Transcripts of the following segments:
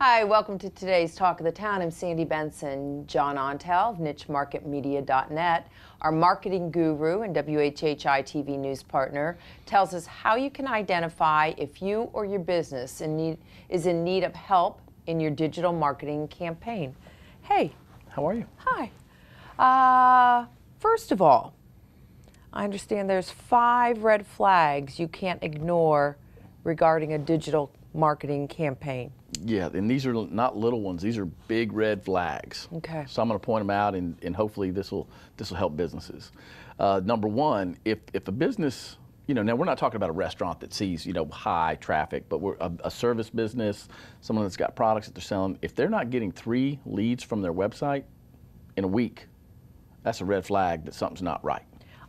Hi, welcome to today's Talk of the Town. I'm Sandy Benson. John Ontal of nichemarketmedia.net, our marketing guru and WHHI-TV news partner, tells us how you can identify if you or your business is in need of help in your digital marketing campaign. Hey. How are you? Hi. First of all, I understand there's 5 red flags you can't ignore regarding a digital marketing campaign. Yeah, and these are not little ones. These are big red flags. Okay. So I'm going to point them out, and hopefully this will help businesses. Number one, if a business, now we're not talking about a restaurant that sees, high traffic, but we're a service business, someone that's got products that they're selling. If they're not getting 3 leads from their website in a week, that's a red flag that something's not right.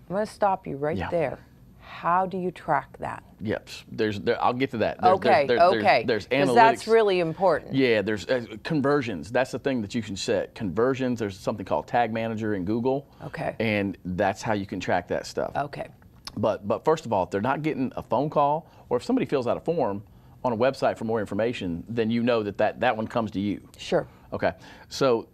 I'm going to stop you right there. How do you track that? Yep, I'll get to that. Okay. There's analytics. Because that's really important. Yeah, there's conversions. That's the thing that you can set. Conversions, there's something called Tag Manager in Google. Okay. And that's how you can track that stuff. Okay. But first of all, if they're not getting a phone call, or if somebody fills out a form on a website for more information, then you know that one comes to you. Sure. Okay. So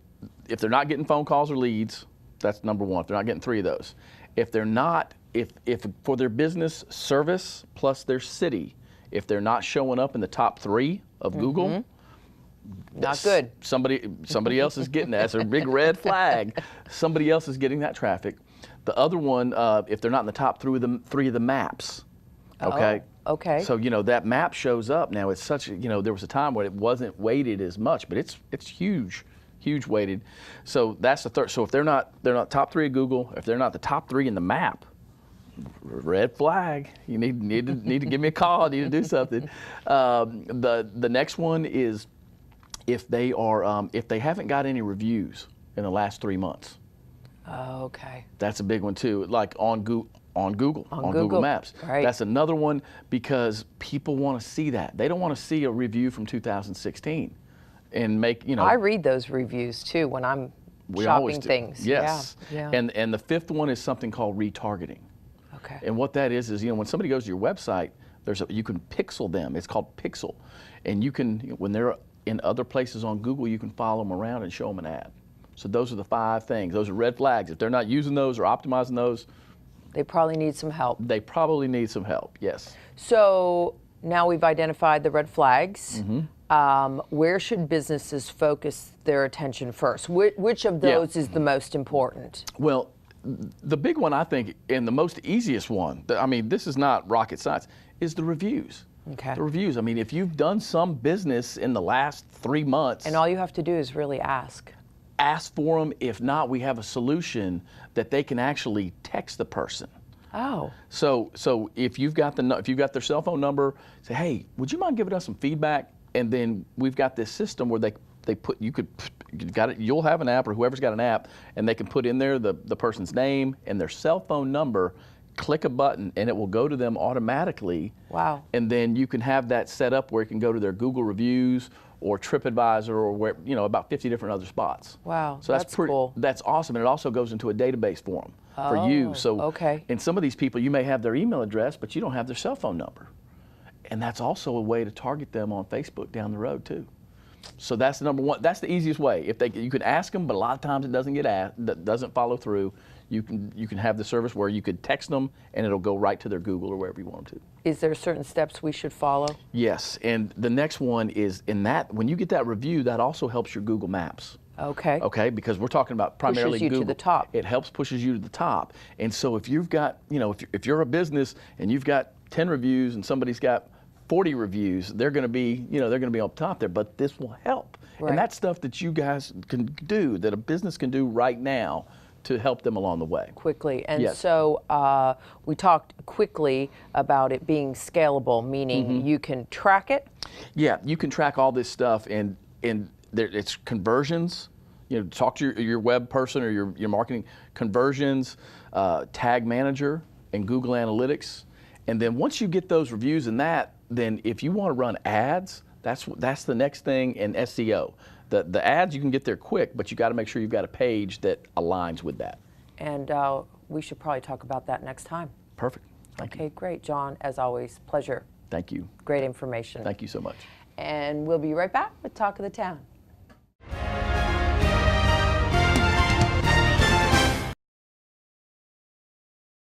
if they're not getting phone calls or leads, that's number one. If they're not getting 3 of those. If they're not, if for their business service plus their city, if they're not showing up in the top 3 of Google, not good. Somebody else is getting that. That's a big red flag. Somebody else is getting that traffic. The other one, if they're not in the top 3 of the maps, okay? Oh, okay. So that map shows up now. It's such there was a time when it wasn't weighted as much, but it's huge weighted. So that's the third. So if they're not top 3 of Google, if they're not the top 3 in the map, red flag. You need to give me a call. Need to do something. The next one is if they haven't got any reviews in the last 3 months. Oh, okay. That's a big one too. Like on Google Maps. Right. That's another one because people want to see that. They don't want to see a review from 2016 and make I read those reviews too when I'm shopping things. Yes. Yeah. And the 5th one is something called retargeting. Okay. And what that is when somebody goes to your website, you can pixel them. It's called pixel, and you can when they're in other places on Google, you can follow them around and show them an ad. So those are the 5 things. Those are red flags. If they're not using those or optimizing those, they probably need some help. They probably need some help. Yes. So now we've identified the red flags. Where should businesses focus their attention first? Which of those is the most important? Well, the big one, I think, and the most easiest one, this is not rocket science, is the reviews. Okay. The reviews. If you've done some business in the last 3 months. And all you have to do is really ask. Ask for them. If not, we have a solution that they can actually text the person. Oh. So if you've got their cell phone number, say, hey, would you mind giving us some feedback? And then we've got this system where you'll have an app, or whoever's got an app, and they can put in there the person's name and their cell phone number, click a button, and it will go to them automatically. Wow. And then you can have that set up where it can go to their Google reviews or TripAdvisor or where, about 50 different other spots. Wow, so that's pretty cool. That's awesome. And it also goes into a database for them, for you. So okay. And some of these people, you may have their email address, but you don't have their cell phone number. And that's also a way to target them on Facebook down the road too. So that's the number one. That's the easiest way. You can ask them, but a lot of times it doesn't get asked, that doesn't follow through. You can have the service where you could text them and it'll go right to their Google or wherever you want them to. Is there certain steps we should follow? Yes, and the next one is when you get that review, that also helps your Google Maps. Okay. Okay, because we're talking about primarily pushes you Google. To the top. It pushes you to the top. And so if you've got, if you're a business and you've got 10 reviews and somebody's got 40 reviews, they're going to be, on top there, but this will help. Right. And that's stuff that you guys can do, that a business can do right now to help them along the way. Quickly. And so we talked quickly about it being scalable, meaning you can track it? Yeah, you can track all this stuff, and it's conversions. Talk to your web person or your marketing, conversions, Tag Manager, and Google Analytics. And then once you get those reviews and then if you want to run ads, that's the next thing in SEO. The ads, you can get there quick, but you got to make sure you've got a page that aligns with that. And we should probably talk about that next time. Perfect. Thank you. Okay, great. John, as always, pleasure. Thank you. Great information. Thank you so much. And we'll be right back with Talk of the Town.